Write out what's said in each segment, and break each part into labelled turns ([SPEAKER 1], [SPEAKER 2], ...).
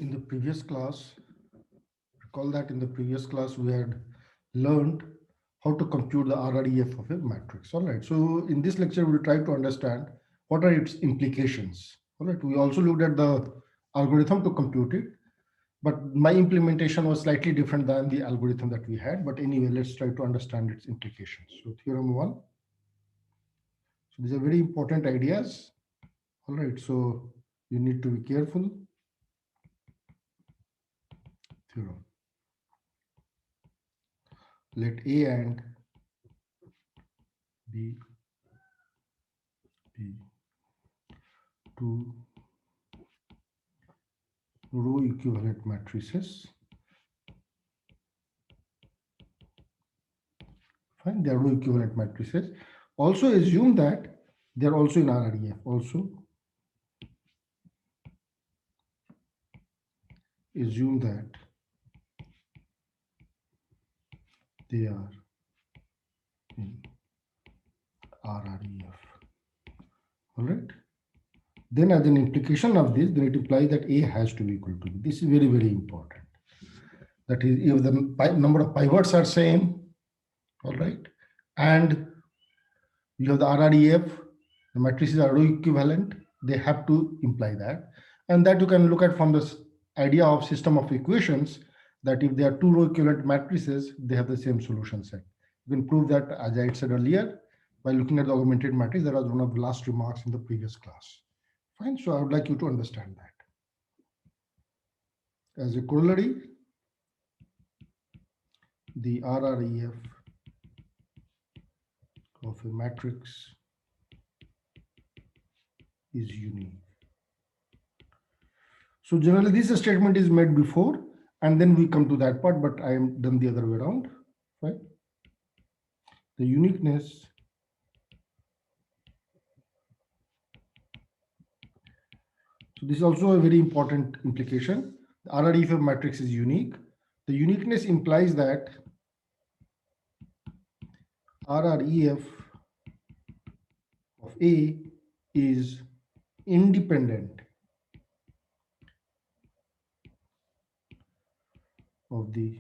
[SPEAKER 1] in the previous class, recall that in the previous class we had learned how to compute the RREF of a matrix. All right. So in this lecture, we'll try to understand what are its implications. All right. We also looked at the algorithm to compute it, but my implementation was slightly different than the algorithm that we had. But anyway, let's try to understand its implications. So theorem one. So these are very important ideas. All right. So you need to be careful. Theorem. Let A and B be two row equivalent matrices. Fine, they are row equivalent matrices. Also assume that they are also in RREF. Also assume that they are in RREF. All right. Then as an implication of this, then it implies that A has to be equal to B. This is very, very important. That is, if the number of pivots are same, all right, and you have the RREF, the matrices are row equivalent, they have to imply that. And that you can look at from this idea of system of equations, that if there are two row equivalent matrices, they have the same solution set. You can prove that, as I said earlier, by looking at the augmented matrix. That was one of the last remarks in the previous class. Fine, so I would like you to understand that. As a corollary, the RREF of a matrix is unique. So generally this statement is made before, and then we come to that part, but I am done the other way around. Right? The uniqueness so this is also a very important implication. The RREF of matrix is unique. The uniqueness implies that RREF of A is independent of the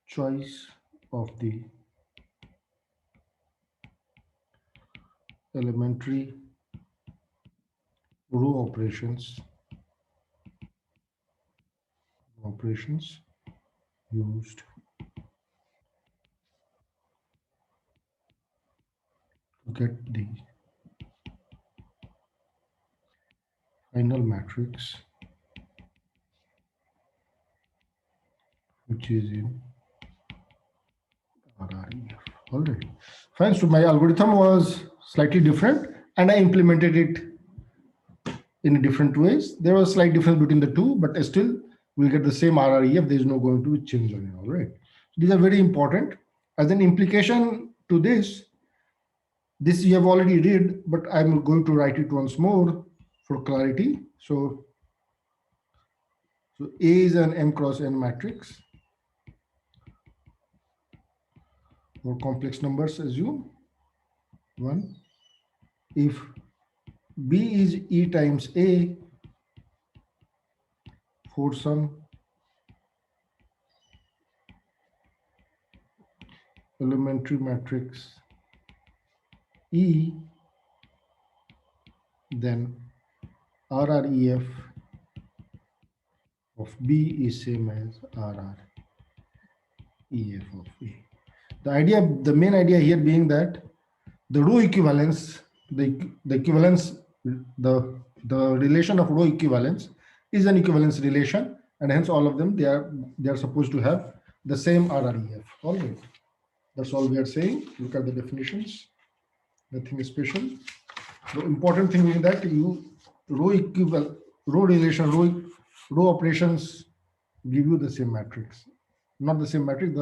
[SPEAKER 1] choice of the elementary row operations used to get the final matrix, which is in RREF. All right. Fine. So my algorithm was slightly different, and I implemented it in different ways. There was a slight difference between the two, but still we'll get the same RREF. There is no going to be change on it. All right. These are very important. As an implication to this you have already read, but I'm going to write it once more for clarity. So A is an M cross N matrix. More complex numbers assume 1. If B is E times A for some elementary matrix E, then RREF of B is same as RREF of A. The main idea here being that the row equivalence, the equivalence, the relation of row equivalence is an equivalence relation, and hence all of them they are supposed to have the same RREF. All right, that's all we are saying. Look at the definitions. Nothing special. The important thing is that row operations give you the same matrix, not the same matrix,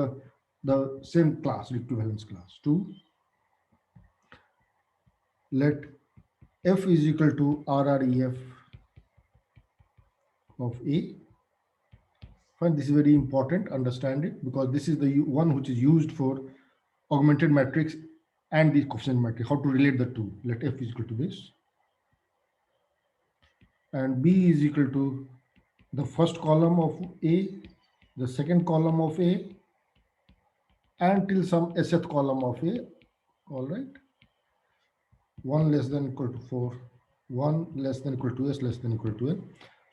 [SPEAKER 1] the same class, equivalence class. 2. Let F is equal to RREF of A. Fine, this is very important. Understand it, because this is the one which is used for augmented matrix and the coefficient matrix. How to relate the two? Let F is equal to this. and B is equal to the first column of A, the second column of A, and till some sth column of A. All right. 1 less than equal to 4, 1 less than equal to S less than equal to N.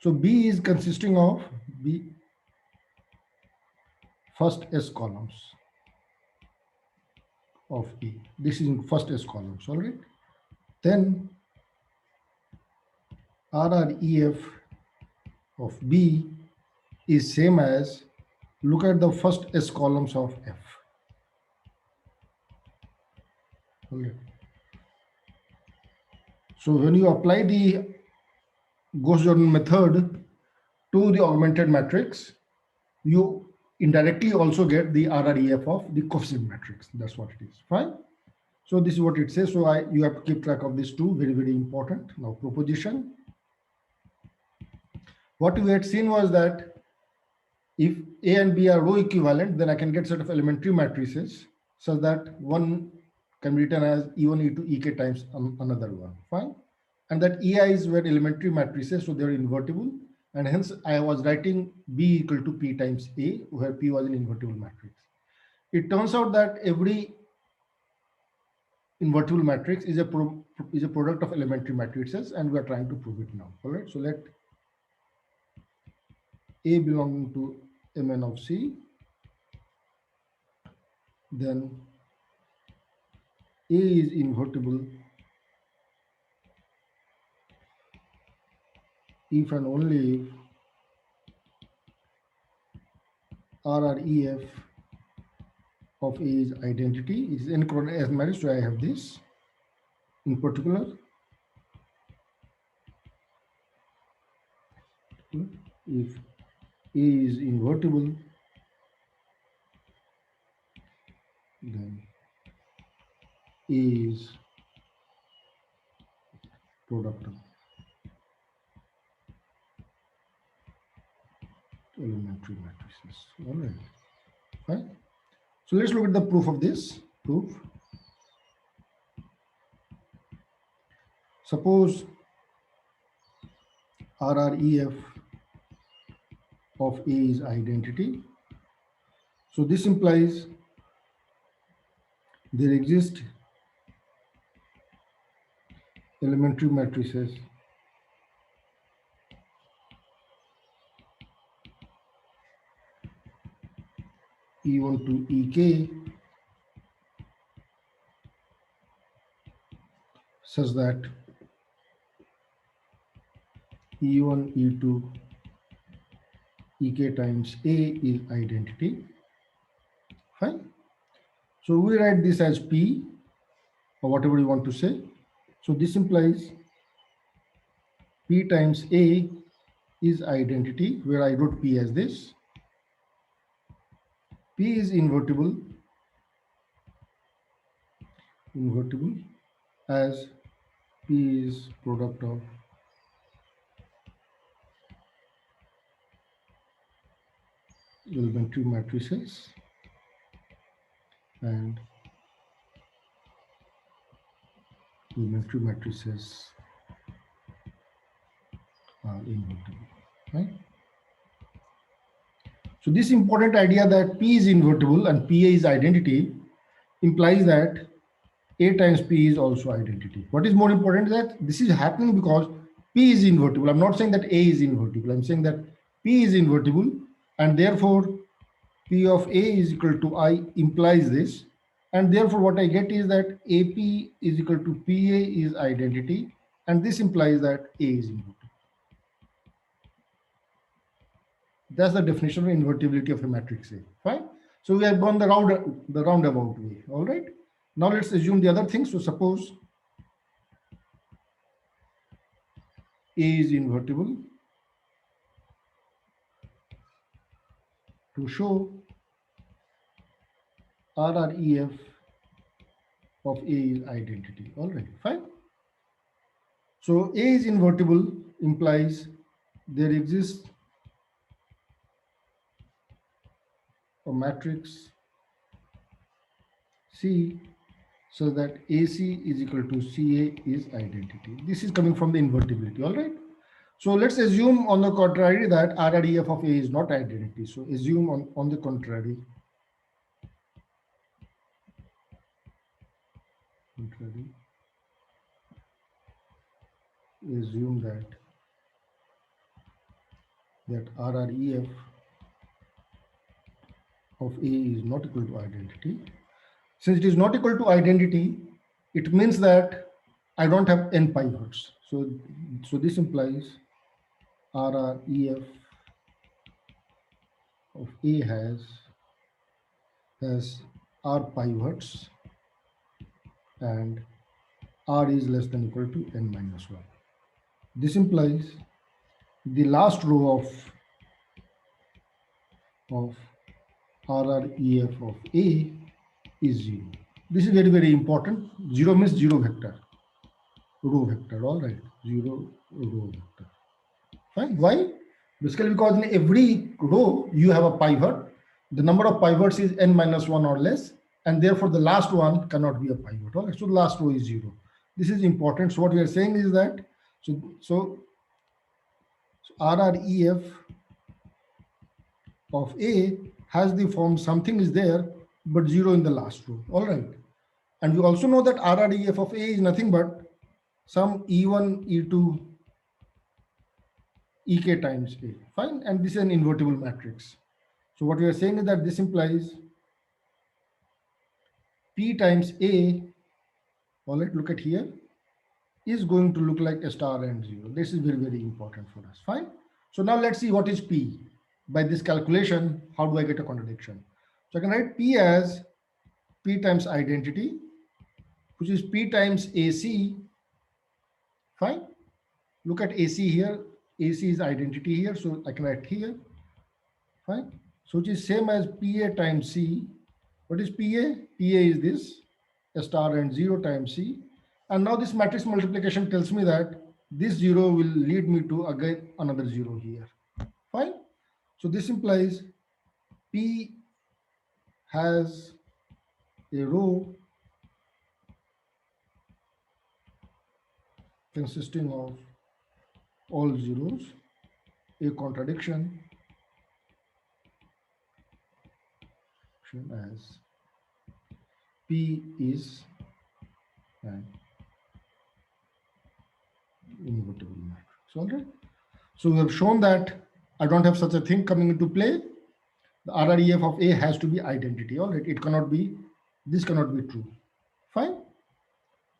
[SPEAKER 1] So B is consisting of B first S columns of A. This is in first S columns, all right. Then RREF of B is same as, look at the first S columns of F. All right. So when you apply the Gauss-Jordan method to the augmented matrix, you indirectly also get the RREF of the coefficient matrix. That's what it is. Fine. So this is what it says. So you have to keep track of this too. Very, very important. Now proposition. What we had seen was that if A and B are row equivalent, then I can get set of elementary matrices so that one can be written as E1, E2, Ek times another one. Fine. And that EIs were elementary matrices, so they're invertible. And hence I was writing B equal to P times A, where P was an invertible matrix. It turns out that every invertible matrix is a product of elementary matrices, and we are trying to prove it now. All right. So let A belonging to Mn of C, then A is invertible if and only if RREF of A is identity. It is n as matrix, so I have this in particular. If A is invertible, then A is product of elementary matrices. All right. Fine. So let's look at the proof of this. Proof. Suppose RREF of A is identity. So this implies there exist elementary matrices E1 to Ek such that E1, E2, Ek times A is identity. Fine. So we write this as P, or whatever you want to say. So this implies P times A is identity, where I wrote P as this. P is invertible as P is product of elementary matrices and elementary matrices are invertible, right? So this important idea that P is invertible and PA is identity implies that A times P is also identity. What is more important is that this is happening because P is invertible. I'm not saying that A is invertible. I'm saying that P is invertible, and therefore P of A is equal to I implies this. And therefore what I get is that AP is equal to PA is identity, and this implies that A is invertible. That's the definition of invertibility of a matrix A. Fine. So we have gone the roundabout way. All right. Now let's assume the other things. So suppose A is invertible. To show RREF of A is identity. All right, fine. So A is invertible implies there exists a matrix C so that AC is equal to CA is identity. This is coming from the invertibility. All right. So let's assume on the contrary that RREF of A is not identity. So assume on the contrary, assume that RREF of A is not equal to identity. Since it is not equal to identity, it means that I don't have n pivots. So this implies RREF of A has R pivots and R is less than equal to n minus 1. This implies the last row of RREF of A is 0. This is very, very important. 0 means 0 vector, row vector, all right, 0 row vector. Fine. Why? Basically because in every row you have a pivot. The number of pivots is n minus 1 or less, and therefore the last one cannot be a pivot. All right. So the last row is 0. This is important. So what we are saying is that so RREF of A has the form something is there but 0 in the last row. All right. And we also know that RREF of A is nothing but some E1, E2, Ek times A. Fine. And this is an invertible matrix. So what we are saying is that this implies P times A, all right, look at here, is going to look like a star and 0. This is very, very important for us. Fine. So now let's see what is P. By this calculation, how do I get a contradiction? So I can write P as P times identity, which is P times AC. Fine. Look at AC here. AC is identity here. So I can write here. Fine. So it is same as PA times C. What is PA? PA is this, a star and 0 times C. And now this matrix multiplication tells me that this 0 will lead me to again another 0 here. Fine. So this implies P has a row consisting of all zeros, a contradiction as P is an invertible matrix. All right. So we have shown that I don't have such a thing coming into play. The RREF of A has to be identity. All right. It cannot be, this cannot be true. Fine.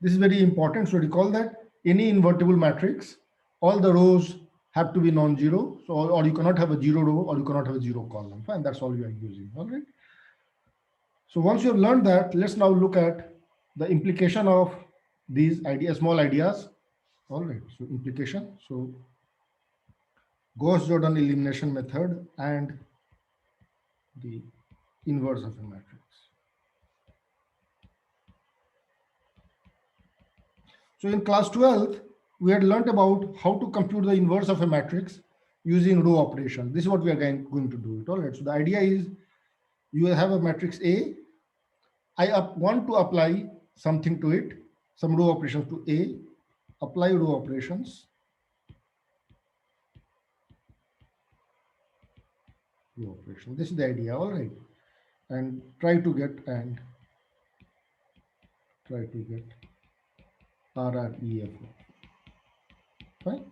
[SPEAKER 1] This is very important. So recall that any invertible matrix, all the rows have to be non-zero. So, or you cannot have a 0 row or you cannot have a 0 column. Fine. That's all you are using. All right. So once you have learned that, let's now look at the implication of these ideas, small ideas. All right. So implication. So Gauss-Jordan elimination method and the inverse of a matrix. So in class 12, we had learned about how to compute the inverse of a matrix using row operation. This is what we are going to do it. All right. So the idea is you have a matrix A. I want to apply something to it, some row operations to A, apply row operations. Row operation. This is the idea. All right. And try to get RREF. Fine.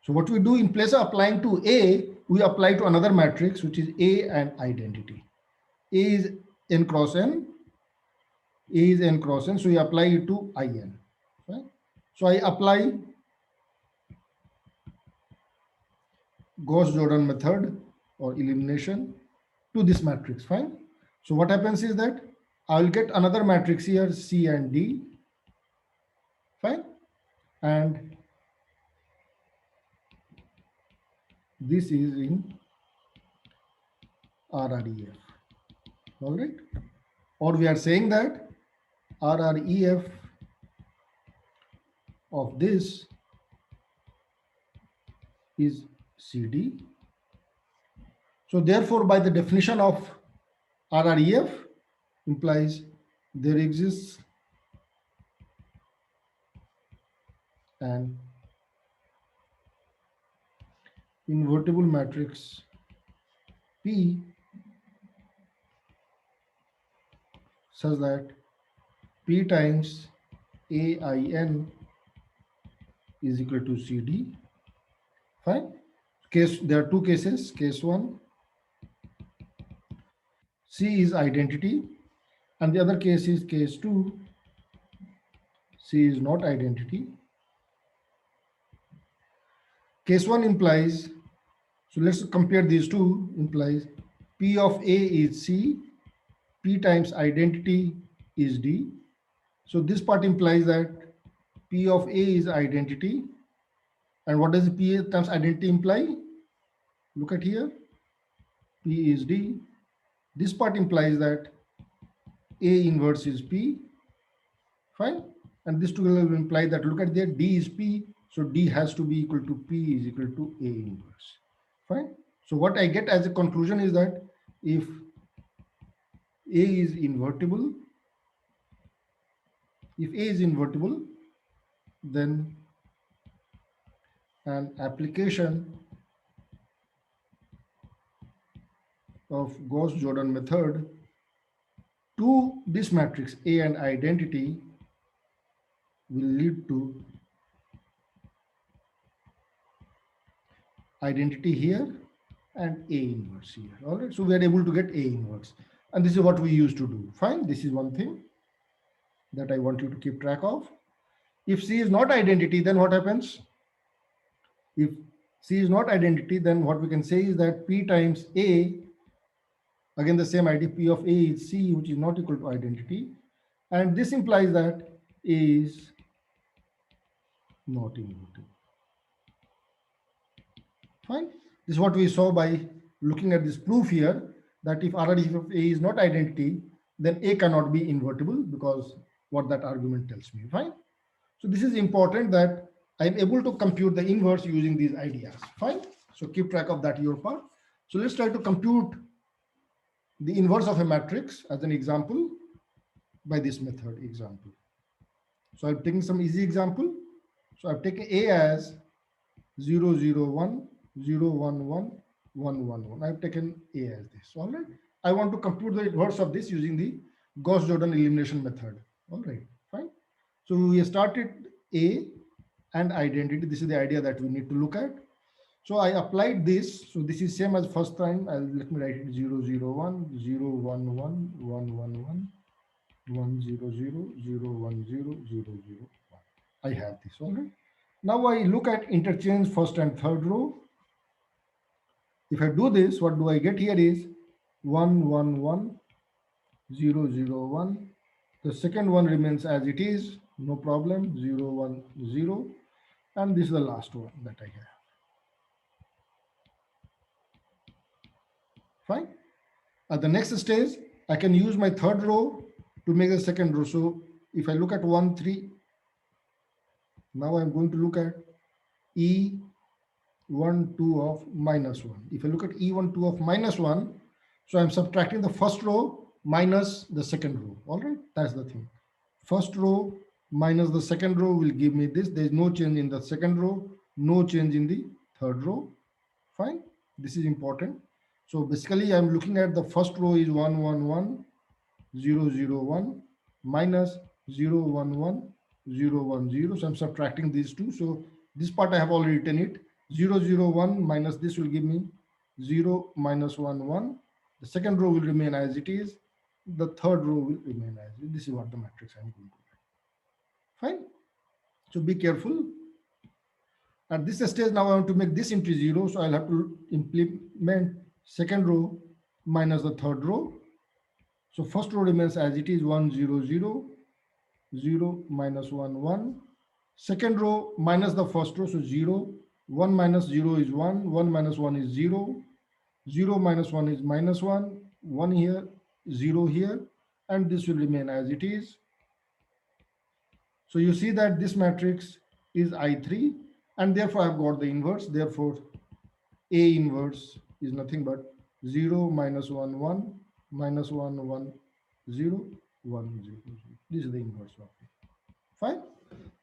[SPEAKER 1] So what we do in place of applying to A, we apply to another matrix, which is A and identity. A is n cross n. A is n cross n. So we apply it to In. Right? So I apply Gauss-Jordan method or elimination to this matrix. Fine. So what happens is that I will get another matrix here, C and D. Fine. And this is in RREF. All right. Or we are saying that RREF of this is CD. So therefore, by the definition of RREF implies there exists an invertible matrix P such that P times AIN is equal to CD. Fine. There are two cases. Case one, C is identity, and the other case is case two, C is not identity. Case one implies, so let's compare these two, implies P of A is C, P times identity is D. So this part implies that P of A is identity. And what does P times identity imply? Look at here, P is D. This part implies that A inverse is P, fine. And this together will imply that, look at there, D is P, so D has to be equal to P is equal to A inverse, fine. So what I get as a conclusion is that if A is invertible, then an application of Gauss-Jordan method to this matrix A and identity will lead to identity here and A inverse here. All right, so we are able to get A inverse, and this is what we used to do. Fine, this is one thing that I want you to keep track of. If C is not identity, then what happens? If C is not identity, then what we can say is that P times A, again the same idea, P of A is C, which is not equal to identity, and this implies that A is not invertible. Fine. This is what we saw by looking at this proof here, that if RRD of A is not identity, then A cannot be invertible, because what that argument tells me. Fine. So this is important, that I'm able to compute the inverse using these ideas. Fine. So keep track of that, your part. So let's try to compute the inverse of a matrix as an example by this method example. So I'm taking some easy example. So I've taken A as 0, 0, 1, 0, 1, 1, 1, 1, 1. I've taken A as this. All right. I want to compute the inverse of this using the Gauss-Jordan elimination method. All right. Fine. So we started A and identity. This is the idea that we need to look at. So I applied this. So this is same as first time. Let me write it 0, 0, 1, 0, 1, 1, 1, 1, 1, 1, 0, 0, 0, 1, 0, 0, 0, 1. I have this. All right. Now I look at interchange first and third row. If I do this, what do I get here is 1, 1, 1, 0, 0, 1. The second one remains as it is, no problem, 0, 1, 0. And this is the last one that I have. Fine. At the next stage, I can use my third row to make the second row. So if I look at 1, 3, now I'm going to look at E1, 2 of minus 1. If I look at E1, 2 of minus 1, so I'm subtracting the first row minus the second row. All right, that's the thing. First row minus the second row will give me this. There is no change in the second row, no change in the third row. Fine, this is important. So basically I'm looking at the first row is 1, 1, 1, 0, 0, 1 minus 0, 1, 1, 0, 1, 0. So I'm subtracting these two. So this part I have already written it. 0, 0, 1 minus this will give me 0 minus 1, 1. The second row will remain as it is. The third row will remain as it is. This is what the matrix I'm going to write. Fine. So be careful. At this stage, now I want to make this into 0. So I'll have to implement second row minus the third row. So first row remains as it is, 1, 0, 0, 0 minus 1, 1. Second row minus the first row, so 0. 1 minus 0 is 1. 1 minus 1 is 0. 0 minus 1 is minus 1. 1 here, 0 here. And this will remain as it is. So you see that this matrix is I3. And therefore, I've got the inverse. Therefore, A inverse is nothing but 0 minus 1, 1, minus 1, 1, 0, 1, 0, 0. This is the inverse of it. Fine.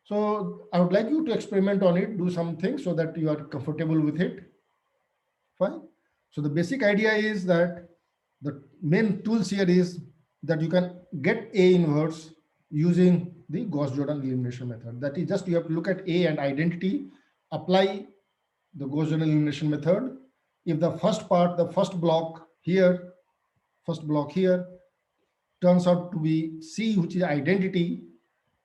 [SPEAKER 1] So I would like you to experiment on it, do something so that you are comfortable with it. Fine. So the basic idea is that the main tools here is that you can get A inverse using the Gauss-Jordan elimination method. That is just you have to look at A and identity, apply the Gauss-Jordan elimination method. If the first part, the first block here turns out to be C, which is identity,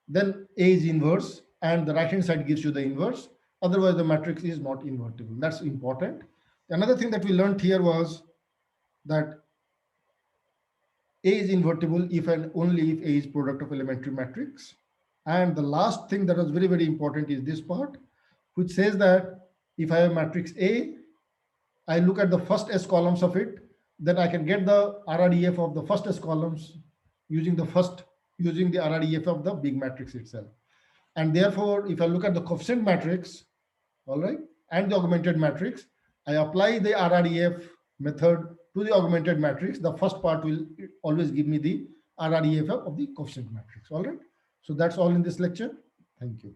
[SPEAKER 1] then A is inverse and the right hand side gives you the inverse. Otherwise, the matrix is not invertible. That's important. Another thing that we learned here was that A is invertible if and only if A is product of elementary matrix. And the last thing that was very, very important is this part, which says that if I have matrix A, I look at the first S columns of it, then I can get the RREF of the first S columns using the RREF of the big matrix itself. And therefore, if I look at the coefficient matrix, all right, and the augmented matrix, I apply the RREF method to the augmented matrix. The first part will always give me the RREF of the coefficient matrix. All right. So that's all in this lecture. Thank you.